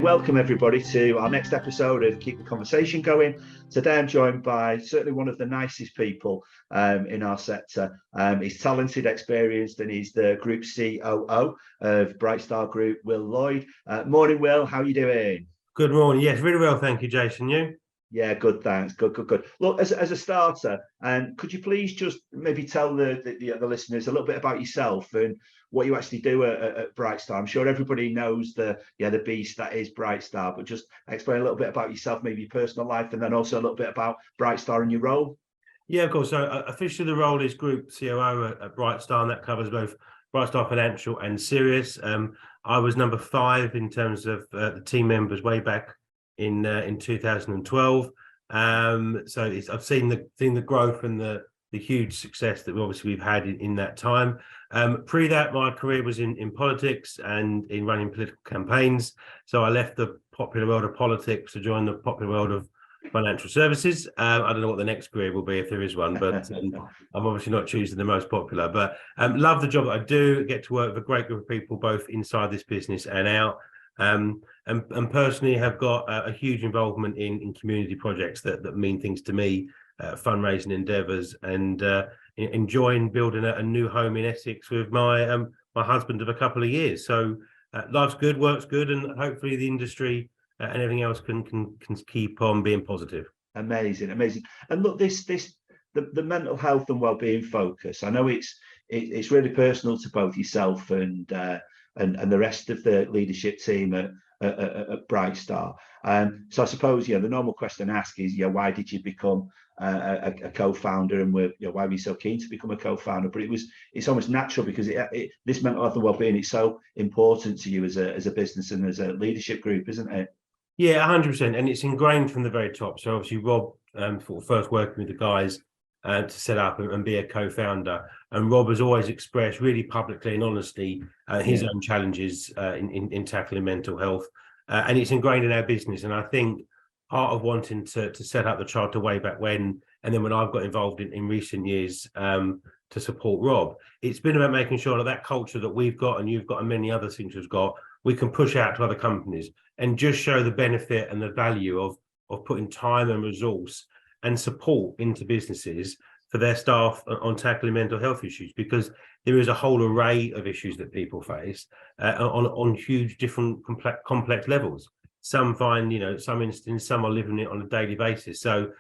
Welcome everybody to our next episode of Keep the Conversation Going. Today I'm joined by certainly one of the nicest people in our sector. He's talented, experienced, and he's the Group COO of Brightstar Group, Will Lloyd. Morning, Will. How are you doing? Good morning. Yes, really well, thank you, Jason. You? Yeah, good, thanks. Good. Look, as a starter, could you please just maybe tell the listeners a little bit about yourself and what you actually do at Brightstar? I'm sure everybody knows the beast that is Brightstar, but just explain a little bit about yourself, maybe your personal life, and then also a little bit about Brightstar and your role. Yeah, of course. So officially the role is Group COO at Brightstar, and that covers both Brightstar Financial and Sirius. I was number 5 in terms of the team members way back in 2012. So I've seen the growth and the huge success that we've had in that time. Pre that, my career was in politics and in running political campaigns. So I left the popular world of politics to join the popular world of financial services. I don't know what the next career will be if there is one, but I'm obviously not choosing the most popular. But love the job that I do. Get to work with a great group of people, both inside this business and out. And personally have got a huge involvement in community projects that mean things to me, fundraising endeavours, and enjoying building a new home in Essex with my husband of a couple of years. So life's good, work's good, and hopefully the industry and everything else can keep on being positive. Amazing. And look, the mental health and well-being focus, I know it's really personal to both yourself and the rest of the leadership team at Brightstar. So I suppose the normal question to ask is why did you become a co-founder, and why were you so keen to become a co-founder? But it's almost natural because this mental health and well-being is so important to you as a business and as a leadership group, isn't it? Yeah, 100%, and it's ingrained from the very top. So obviously Rob, first working with the guys to set up and be a co-founder, and Rob has always expressed really publicly and honestly his own challenges in tackling mental health, and it's ingrained in our business. And I think part of wanting to set up the charter way back when, and then when I've got involved in recent years to support Rob, it's been about making sure that culture that we've got and you've got and many other things we've got, we can push out to other companies and just show the benefit and the value of putting time and resource and support into businesses for their staff on tackling mental health issues, because there is a whole array of issues that people face on huge different complex levels. Some find, some instances, some are living it on a daily basis. So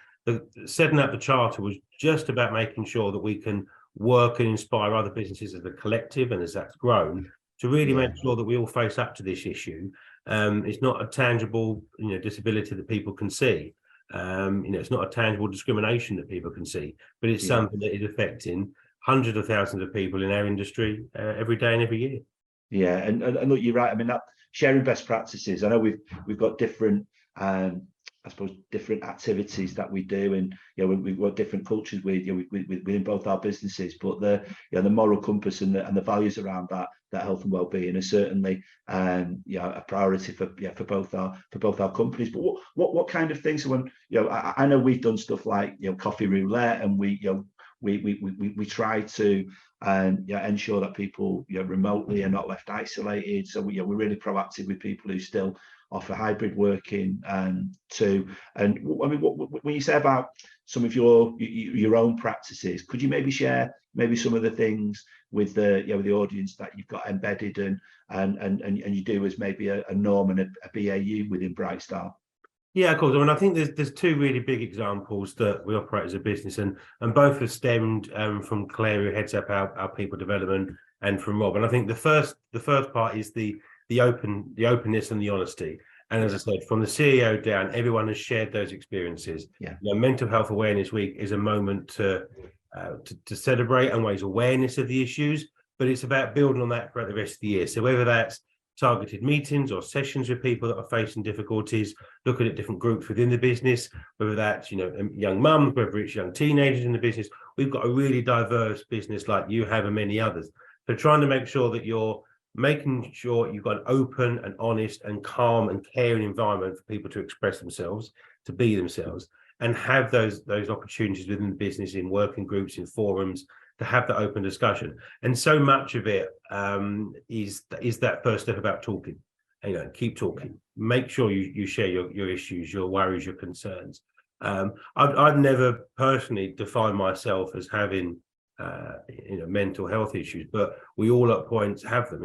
setting up the charter was just about making sure that we can work and inspire other businesses as a collective, and as that's grown, to really make sure that we all face up to this issue. It's not a tangible, disability that people can see. It's not a tangible discrimination that people can see, but it's something that is affecting hundreds of thousands of people in our industry every day and every year. Yeah, and look, you're right. I mean, that sharing best practices. I know we've got different, I suppose, different activities that we do, and we've got different cultures within both our businesses. But the moral compass and the values around that health and well-being are certainly a priority for both our companies. But what kind of things? So when I know we've done stuff like coffee roulette, and we try to ensure that people remotely are not left isolated. So we're really proactive with people who still offer hybrid working too. And I mean, when you say about some of your own practices, could you maybe share some of the things with the audience that you've got embedded and you do as maybe a norm and a BAU within Brightstar? Yeah, of course. I mean, I think there's two really big examples that we operate as a business, and both have stemmed from Claire, who heads up our people development, and from Rob. And I think the first part is the openness and the honesty. And as I said, from the CEO down, everyone has shared those experiences. Mental Health Awareness Week is a moment to celebrate and raise awareness of the issues, but it's about building on that throughout the rest of the year. So whether that's targeted meetings or sessions with people that are facing difficulties, looking at different groups within the business, whether that's young mums, whether it's young teenagers in the business, we've got a really diverse business like you have and many others. So trying to make sure that you're making sure you've got an open and honest and calm and caring environment for people to express themselves, to be themselves, and have those opportunities within the business, in working groups, in forums, to have that open discussion. And so much of it is that first step about talking. keep talking. Make sure you share your issues, your worries, your concerns. I've never personally defined myself as having mental health issues, but we all at points have them.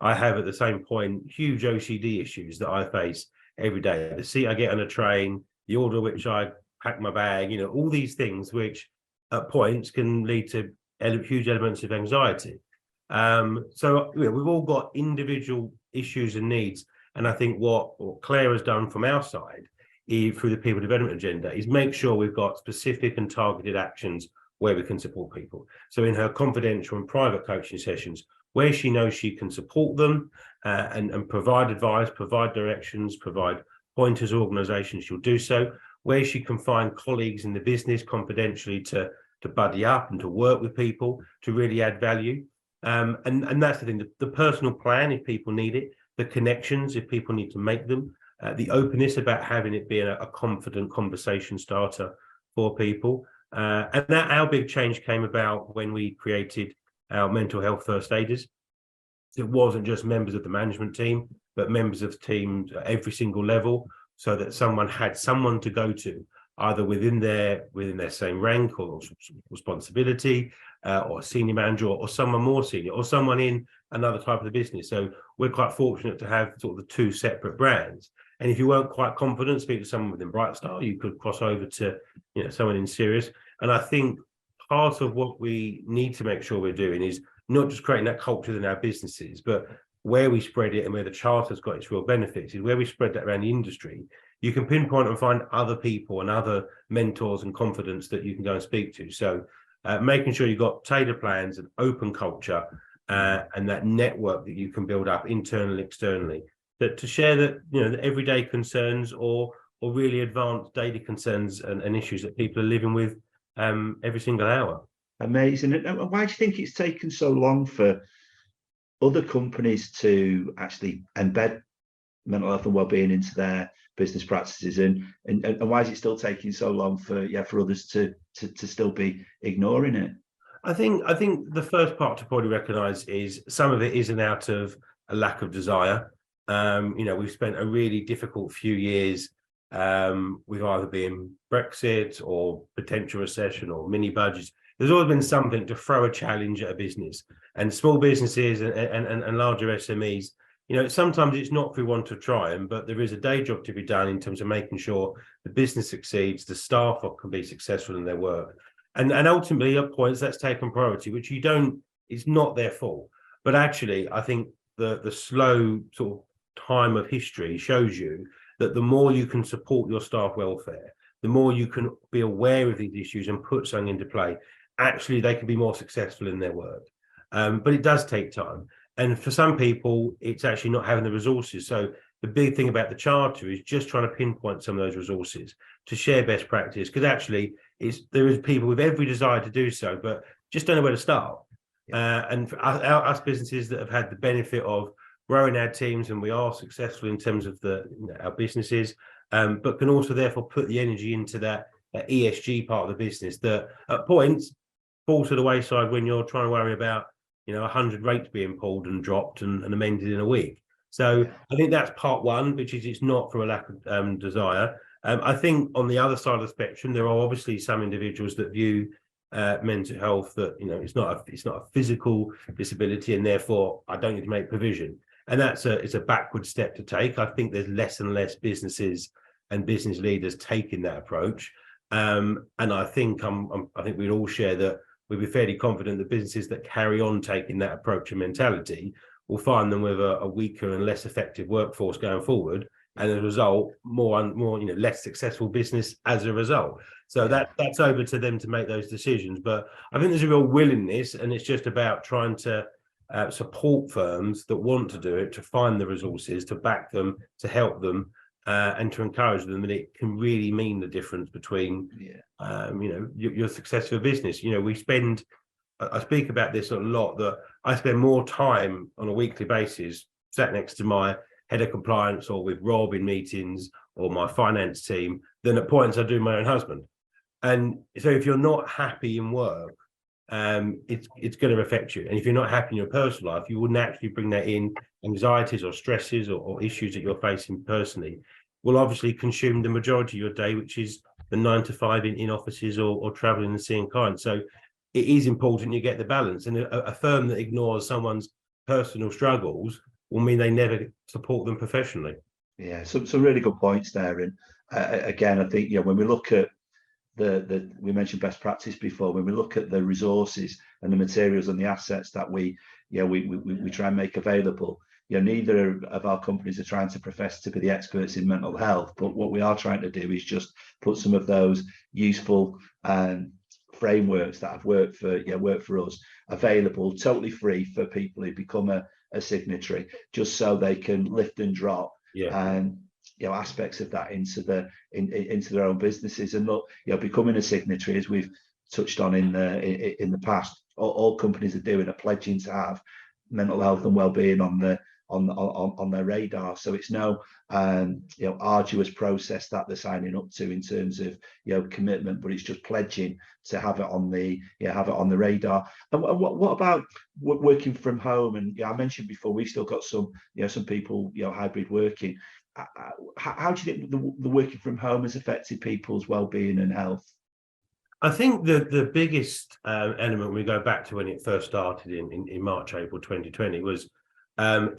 I have at the same point huge OCD issues that I face every day. The seat I get on a train, the order which I pack my bag, all these things which at points can lead to huge elements of anxiety. So we've all got individual issues and needs. And I think what Claire has done from our side through the people development agenda is make sure we've got specific and targeted actions where we can support people. So in her confidential and private coaching sessions, where she knows she can support them and provide advice, provide directions, provide pointers, organisations, she'll do so. Where she can find colleagues in the business confidentially to buddy up and to work with people to really add value. And that's the thing, the personal plan if people need it, the connections if people need to make them, the openness about having it being a confident conversation starter for people. And that our big change came about when we created our mental health first aiders. It wasn't just members of the management team, but members of teams at every single level, so that someone had someone to go to, either within their same rank or responsibility, or a senior manager, or someone more senior, or someone in another type of the business. So we're quite fortunate to have sort of the two separate brands. And if you weren't quite confident, speak to someone within Brightstar, you could cross over to someone in Sirius. And I think part of what we need to make sure we're doing is not just creating that culture in our businesses, but where we spread it and where the charter's got its real benefits is where we spread that around the industry. You can pinpoint and find other people and other mentors and confidence that you can go and speak to. So making sure you've got tailored plans and open culture and that network that you can build up internally, externally, that to share that, the everyday concerns or really advanced daily concerns and issues that people are living with every single hour. Amazing. And why do you think it's taken so long for other companies to actually embed mental health and wellbeing into their business practices, and why is it still taking so long for others to still be ignoring it? I think the first part to probably recognise is some of it isn't out of a lack of desire. We've spent a really difficult few years with either being Brexit or potential recession or mini budgets. There's always been something to throw a challenge at a business, and small businesses and larger SMEs. Sometimes it's not if we want to try them, but there is a day job to be done in terms of making sure the business succeeds, the staff can be successful in their work. And ultimately, at points, that's taken priority, which it's not their fault. But actually, I think the slow sort of time of history shows you that the more you can support your staff welfare, the more you can be aware of these issues and put something into play, actually they can be more successful in their work. But it does take time. And for some people, it's actually not having the resources. So the big thing about the charter is just trying to pinpoint some of those resources to share best practice, because actually there is people with every desire to do so, but just don't know where to start. And for us businesses that have had the benefit of growing our teams, and we are successful in terms of our businesses, but can also therefore put the energy into that ESG part of the business that at points falls to the wayside when you're trying to worry about 100 rates being pulled and dropped and amended in a week. So I think that's part one, which is it's not for a lack of desire. I think on the other side of the spectrum, there are obviously some individuals that view mental health that it's not a physical disability, and therefore I don't need to make provision. And it's a backward step to take. I think there's less and less businesses and business leaders taking that approach. And I think I think we'd all share that we'd be fairly confident that businesses that carry on taking that approach and mentality will find them with a weaker and less effective workforce going forward, and as a result, more less successful business as a result. So that's over to them to make those decisions. But I think there's a real willingness, and it's just about trying to support firms that want to do it, to find the resources, to back them, to help them, and to encourage them that it can really mean the difference between your success of a business. I speak about this a lot, that I spend more time on a weekly basis sat next to my head of compliance or with Rob in meetings or my finance team than at points I do my own husband. And so if you're not happy in work, it's going to affect you. And if you're not happy in your personal life, you will naturally bring that in. Anxieties or stresses or issues that you're facing personally will obviously consume the majority of your day, which is the 9 to 5 in offices or traveling and seeing clients. So it is important you get the balance. And a firm that ignores someone's personal struggles will mean they never support them professionally. Yeah, some really good points there. And again, I think, when we look at we mentioned best practice before, when we look at the resources and the materials and the assets that we try and make available, neither of our companies are trying to profess to be the experts in mental health, but what we are trying to do is just put some of those useful frameworks that have worked for us available totally free for people who become a signatory, just so they can lift and drop aspects of that into their own businesses. And look, becoming a signatory, as we've touched on in the past, all companies are doing, are pledging to have mental health and well-being on their radar. So it's no arduous process that they're signing up to in terms of commitment, but it's just pledging to have it on the radar. And what about working from home? And I mentioned before, we've still got some people hybrid working. How do you think the working from home has affected people's well-being and health? I think the biggest element, we go back to when it first started in March, April 2020, was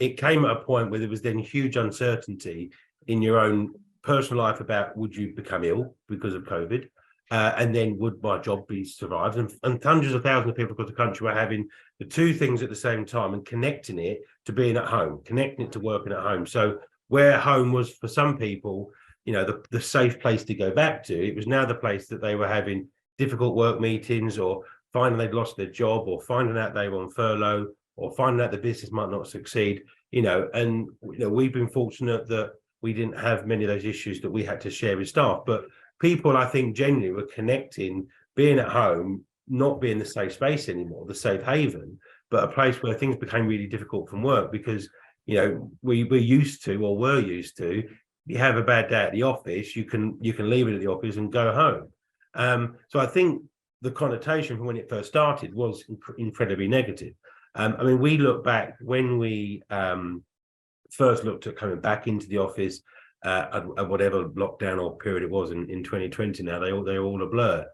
it came at a point where there was then huge uncertainty in your own personal life about would you become ill because of COVID, and then would my job be survived? And hundreds of thousands of people across the country were having the two things at the same time and connecting it to being at home, connecting it to working at home. So where home was for some people, the safe place to go back to, it was now the place that they were having difficult work meetings, or finding they'd lost their job, or finding out they were on furlough, or finding out the business might not succeed, and we've been fortunate that we didn't have many of those issues that we had to share with staff. But people, I think, generally were connecting, being at home, not being the safe space anymore, the safe haven, but a place where things became really difficult from work because, we're used to, or were used to, you have a bad day at the office, you can leave it at the office and go home. So I think the connotation from when it first started was incredibly negative. We look back when we first looked at coming back into the office at whatever lockdown or period it was in 2020. Now they're all a blur.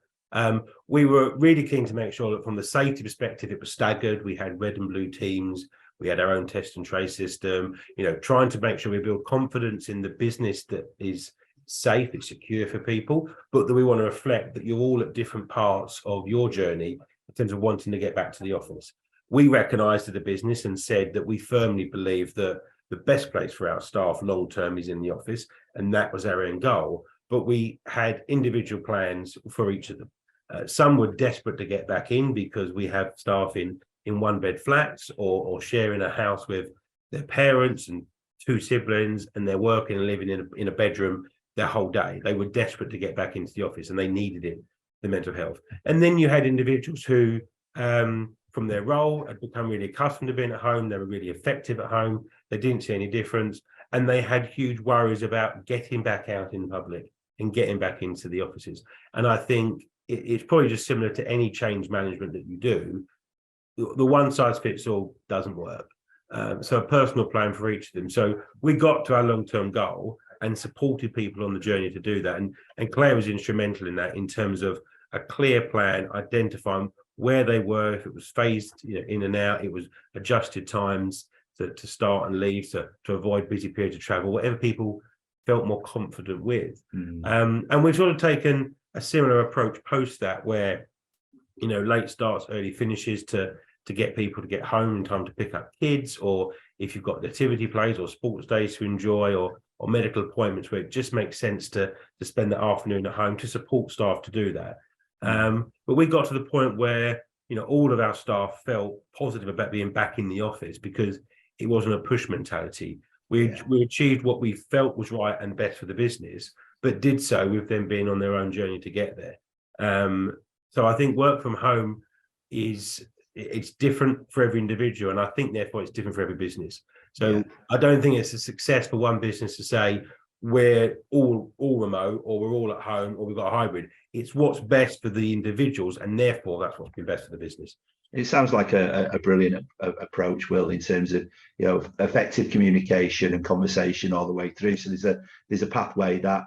We were really keen to make sure that from the safety perspective, it was staggered. We had red and blue teams. We had our own test and trace system, trying to make sure we build confidence in the business that is safe, it's secure for people, but that we want to reflect that you're all at different parts of your journey in terms of wanting to get back to the office. We recognised as a business and said that we firmly believe that the best place for our staff long term is in the office, and that was our end goal. But we had individual plans for each of them. Some were desperate to get back in because we have staff in one-bed flats or sharing a house with their parents and two siblings, and they're working and living in a bedroom their whole day. They were desperate to get back into the office and they needed it, the mental health. And then you had individuals who, from their role, had become really accustomed to being at home. They were really effective at home. They didn't see any difference. And they had huge worries about getting back out in public and getting back into the offices. And I think it's probably just similar to any change management that you do. The one size fits all doesn't work. So a personal plan for each of them. So we got to our long-term goal and supported people on the journey to do that. And Claire was instrumental in that, in terms of a clear plan, identifying where they were, if it was phased in and out, it was adjusted times to start and leave, to avoid busy periods of travel, whatever people felt more confident with. And we've sort of taken a similar approach post that, where late starts, early finishes to get people to get home in time to pick up kids, or if you've got nativity plays or sports days to enjoy, or medical appointments where it just makes sense to spend the afternoon at home, to support staff to do that. But we got to the point where all of our staff felt positive about being back in the office because it wasn't a push mentality. We achieved what we felt was right and best for the business, but did so with them being on their own journey to get there. So I think work from home it's different for every individual, and I think therefore it's different for every business. So I don't think it's a success for one business to say we're all remote, or we're all at home, or we've got a hybrid. It's what's best for the individuals, and therefore that's what's been best for the business. It sounds like a brilliant approach, Will, in terms of effective communication and conversation all the way through. So there's a pathway that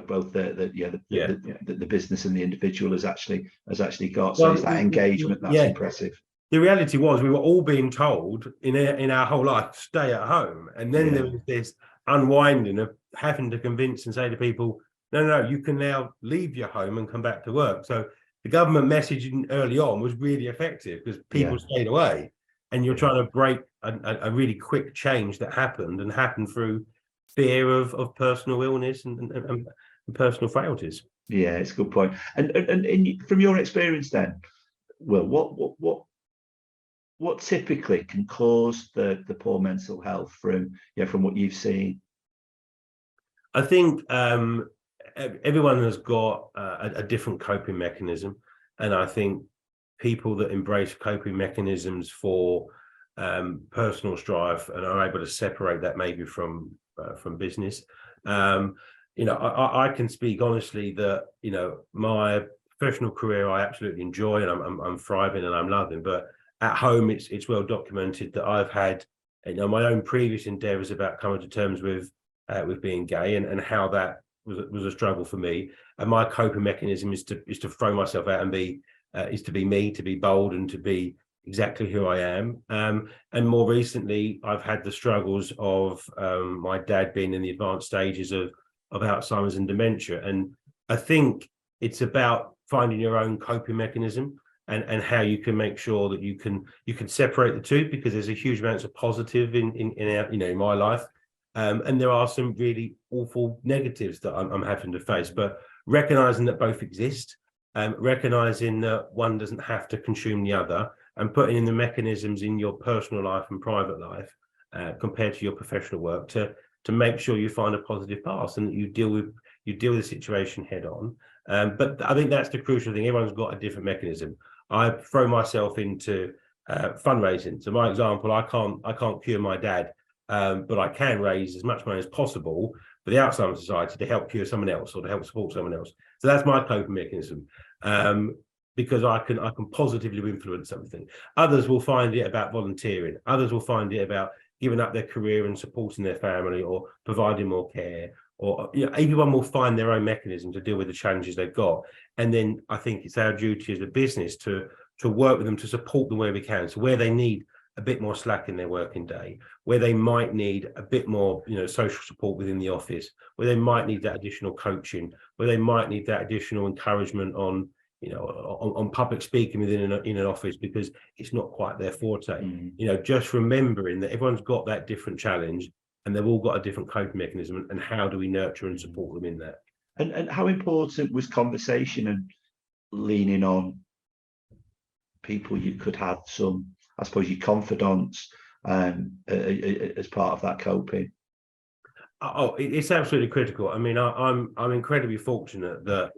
both the business and the individual has actually got. So it's that engagement that's impressive. The reality was we were all being told in our whole life, stay at home, and then there was this unwinding of having to convince and say to people, no, you can now leave your home and come back to work. So the government messaging early on was really effective because people stayed away, and you're trying to break a really quick change that happened through fear of personal illness and personal frailties. Yeah, it's a good point. And from your experience then, Will, what typically can cause the poor mental health from what you've seen? I think everyone has got a different coping mechanism, and I think people that embrace coping mechanisms for personal strife and are able to separate that maybe from business. I can speak honestly that my professional career I absolutely enjoy, and I'm thriving and I'm loving, but at home it's well documented that I've had my own previous endeavors about coming to terms with being gay, and how that was a struggle for me. And my coping mechanism is to throw myself out and be to be me, to be bold, and to be exactly who I am. And more recently, I've had the struggles of my dad being in the advanced stages of Alzheimer's and dementia. And I think it's about finding your own coping mechanism and how you can make sure that you can separate the two, because there's a huge amounts of positive in my life. And there are some really awful negatives that I'm having to face, but recognizing that both exist, recognizing that one doesn't have to consume the other, and putting in the mechanisms in your personal life and private life compared to your professional work to make sure you find a positive path and that you deal with the situation head on. But I think that's the crucial thing. Everyone's got a different mechanism. I throw myself into fundraising. So my example, I can't cure my dad, but I can raise as much money as possible for the Alzheimer's Society to help cure someone else or to help support someone else. So that's my coping mechanism, because I can positively influence something. Others will find it about volunteering. Others will find it about giving up their career and supporting their family or providing more care. Or everyone will find their own mechanism to deal with the challenges they've got. And then I think it's our duty as a business to work with them, to support them where we can. So where they need a bit more slack in their working day, where they might need a bit more, social support within the office, where they might need that additional coaching, where they might need that additional encouragement on public speaking in an office, because it's not quite their forte. Just remembering that everyone's got that different challenge and they've all got a different coping mechanism, and how do we nurture and support them in that? And how important was conversation and leaning on people you could have some, I suppose, your confidants as part of that coping? Oh, it's absolutely critical. I mean, I'm incredibly fortunate that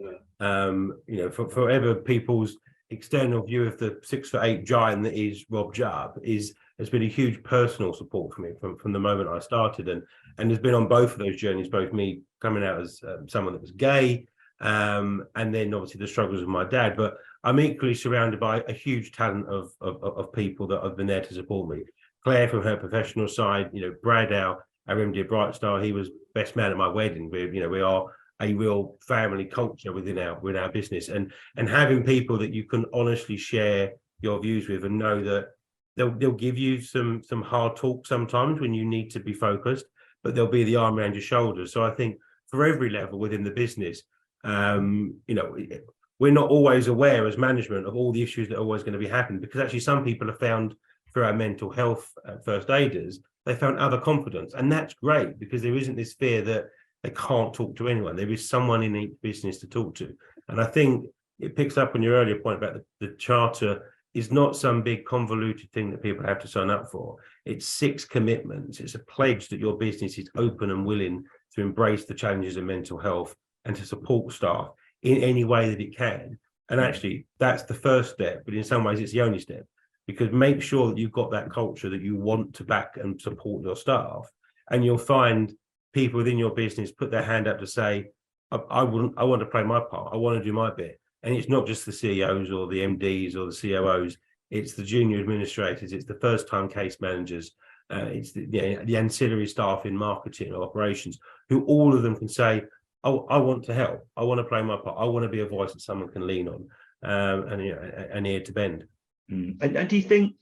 for forever people's external view of the 6'8" giant that is Rob Jubb has been a huge personal support for me from the moment I started, and has been on both of those journeys, both me coming out as someone that was gay, and then obviously the struggles of my dad. But I'm equally surrounded by a huge talent of people that have been there to support me. Claire from her professional side, Brad, our MD of Brightstar, he was best man at my wedding. We are a real family culture within our business, and having people that you can honestly share your views with and know that they'll give you some hard talk sometimes when you need to be focused, but they'll be the arm around your shoulders. So I think for every level within the business, we're not always aware as management of all the issues that are always going to be happening, because actually some people have found through our mental health first aiders, they found other confidence, and that's great, because there isn't this fear that they can't talk to anyone. There is someone in each business to talk to. And I think it picks up on your earlier point about the charter is not some big convoluted thing that people have to sign up for. It's 6 commitments. It's a pledge that your business is open and willing to embrace the challenges of mental health and to support staff in any way that it can. And actually, that's the first step, but in some ways it's the only step, because make sure that you've got that culture that you want to back and support your staff, and you'll find people within your business put their hand up to say, I want to play my part. I want to do my bit. And it's not just the CEOs or the MDs or the COOs. It's the junior administrators. It's the first-time case managers. It's the ancillary staff in marketing or operations, who all of them can say, oh, I want to help. I want to play my part. I want to be a voice that someone can lean on, and an ear to bend. And do you think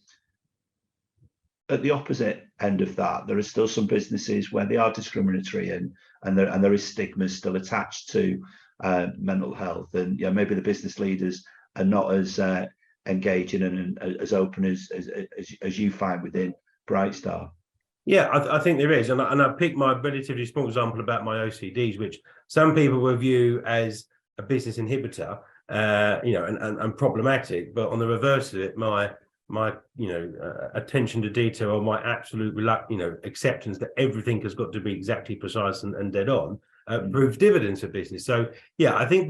at the opposite end of that, there are still some businesses where they are discriminatory and there is stigma still attached to mental health, and maybe the business leaders are not as engaging and as open as you find within Brightstar? Yeah, I think there is, and I picked my relatively small example about my OCDs, which some people will view as a business inhibitor, and problematic. But on the reverse of it, my attention to detail, or my absolute acceptance that everything has got to be exactly precise and dead on, proves dividends for business. So yeah, I think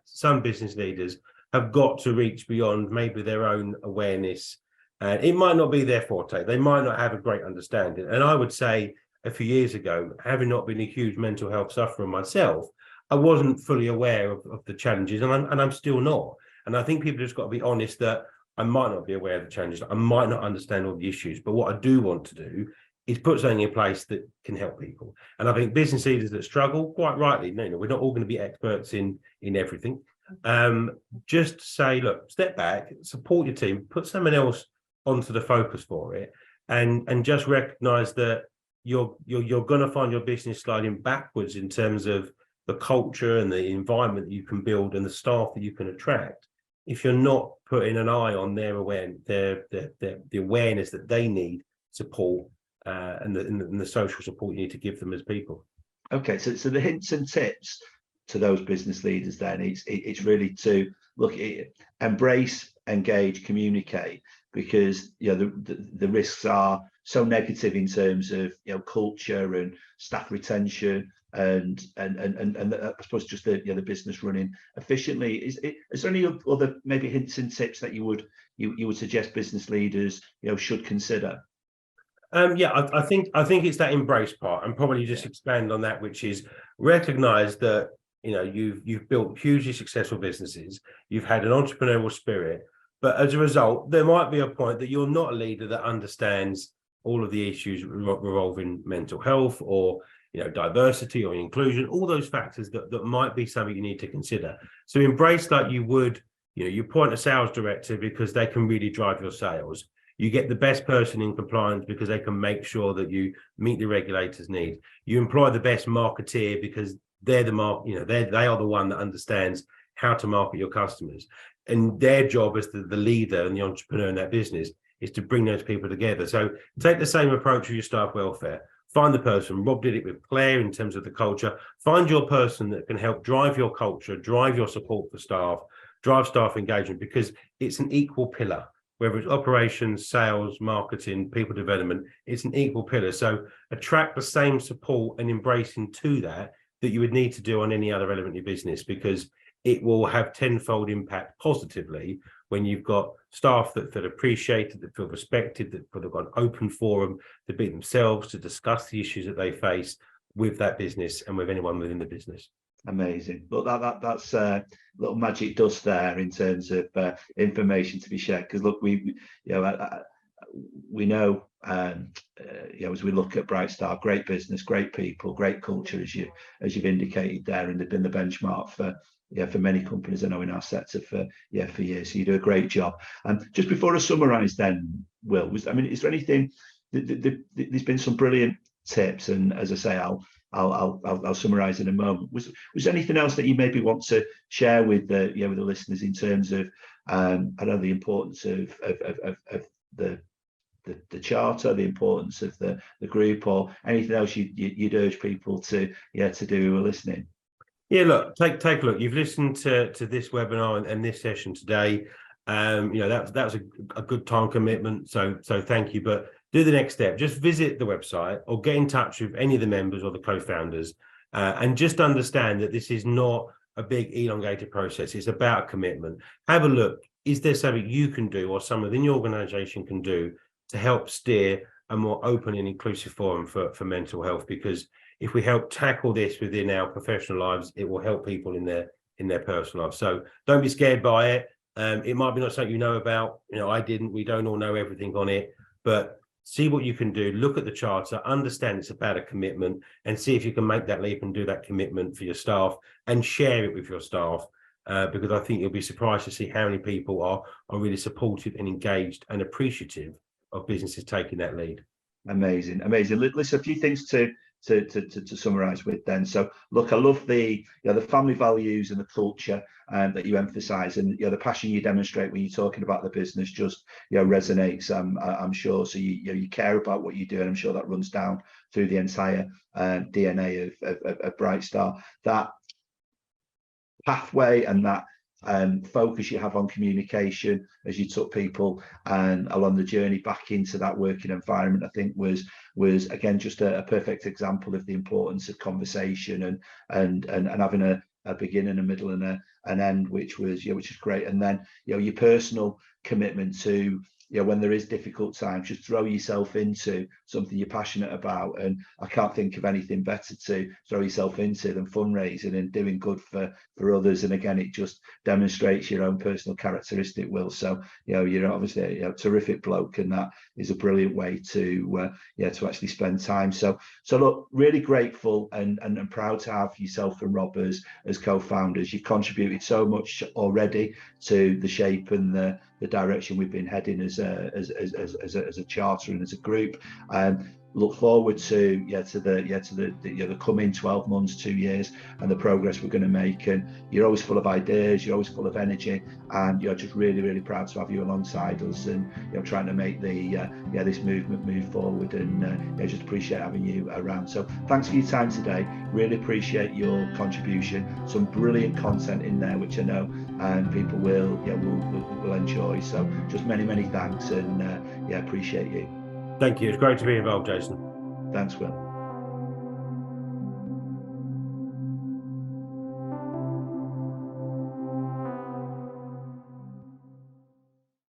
some business leaders have got to reach beyond maybe their own awareness. And it might not be their forte. They might not have a great understanding. And I would say a few years ago, having not been a huge mental health sufferer myself, I wasn't fully aware of the challenges, and I'm still not. And I think people just got to be honest that I might not be aware of the challenges. I might not understand all the issues, but what I do want to do is put something in place that can help people. And I think business leaders that struggle, quite rightly, we're not all going to be experts in everything. Just say, look, step back, support your team, put someone else onto the focus for it, and just recognize that you're going to find your business sliding backwards in terms of the culture and the environment that you can build and the staff that you can attract if you're not putting an eye on their awareness, the awareness that they need support, and the social support you need to give them as people. Okay, so the hints and tips to those business leaders then, it's really to embrace, engage, communicate, because the risks are so negative in terms of culture and staff retention and I suppose just the business running efficiently. Is there any other maybe hints and tips that you would suggest business leaders should consider? I think it's that embrace part, and probably just expand on that, which is recognize that you've built hugely successful businesses, you've had an entrepreneurial spirit, but as a result, there might be a point that you're not a leader that understands all of the issues revolving mental health or diversity or inclusion, all those factors that might be something you need to consider. So embrace that you would, you appoint a sales director because they can really drive your sales. You get the best person in compliance because they can make sure that you meet the regulators' need. You employ the best marketeer because they're they are the one that understands how to market your customers. And their job as the leader and the entrepreneur in that business is to bring those people together. So take the same approach with your staff welfare. Find the person. Rob did it with Claire in terms of the culture. Find your person that can help drive your culture, drive your support for staff, drive staff engagement, because it's an equal pillar. Whether it's operations, sales, marketing, people development, it's an equal pillar. So attract the same support and embracing to that you would need to do on any other element of your business, because it will have tenfold impact positively when you've got staff that feel appreciated, that feel respected, that have got an open forum to be themselves, to discuss the issues that they face with that business and with anyone within the business. Amazing. Look, that's a little magic dust there in terms of information to be shared. Because look, we know, as we look at Brightstar, great business, great people, great culture, as you've indicated there, and they've been the benchmark for many companies I know in our sector for years. So you do a great job. And just before I summarise, then, Will, is there anything? There's been some brilliant tips, and as I say, I'll summarise in a moment. Was there anything else that you maybe want to share with the listeners in terms of I know the importance of the charter, the importance of the group, or anything else you'd urge people to do who are listening? Yeah, look, take a look. You've listened to this webinar and this session today. That was a good time commitment. So thank you. But do the next step. Just visit the website or get in touch with any of the members or the co-founders, and just understand that this is not a big elongated process. It's about a commitment. Have a look. Is there something you can do or someone within your organization can do to help steer a more open and inclusive forum for mental health, because if we help tackle this within our professional lives, it will help people in their personal lives. So don't be scared by it. It might be not something you know about. I didn't. We don't all know everything on it, but see what you can do. Look at the charter, understand it's about a commitment, and see if you can make that leap and do that commitment for your staff and share it with your staff. Because I think you'll be surprised to see how many people are really supportive and engaged and appreciative of businesses taking that lead. Amazing. Listen, a few things to summarize with then. So look, I love the family values and the culture that you emphasize, and the passion you demonstrate when you're talking about the business just resonates. I'm sure. So you care about what you do, and I'm sure that runs down through the entire DNA of Brightstar. That pathway and that focus you have on communication as you took people and along the journey back into that working environment, I think was again just a perfect example of the importance of conversation and having a beginning, a middle, and an end, which is great. And then your personal commitment to when there is difficult times, just throw yourself into something you're passionate about. And I can't think of anything better to throw yourself into than fundraising and doing good for others. And again, it just demonstrates your own personal characteristic, Will. So you're obviously a terrific bloke, and that is a brilliant way to actually spend time. So look, really grateful and proud to have yourself and Rob as co-founders. You've contributed so much already to the shape and the direction we've been heading as a charter and as a group. Look forward to the coming 12 months, 2 years, and the progress we're going to make. And you're always full of ideas, you're always full of energy, and you're just really proud to have you alongside us, and trying to make this movement move forward. And just appreciate having you around. So thanks for your time today. Really appreciate your contribution. Some brilliant content in there, which I know people will enjoy. So just many thanks, and appreciate you. Thank you. It's great to be involved, Jason. Thanks, Will.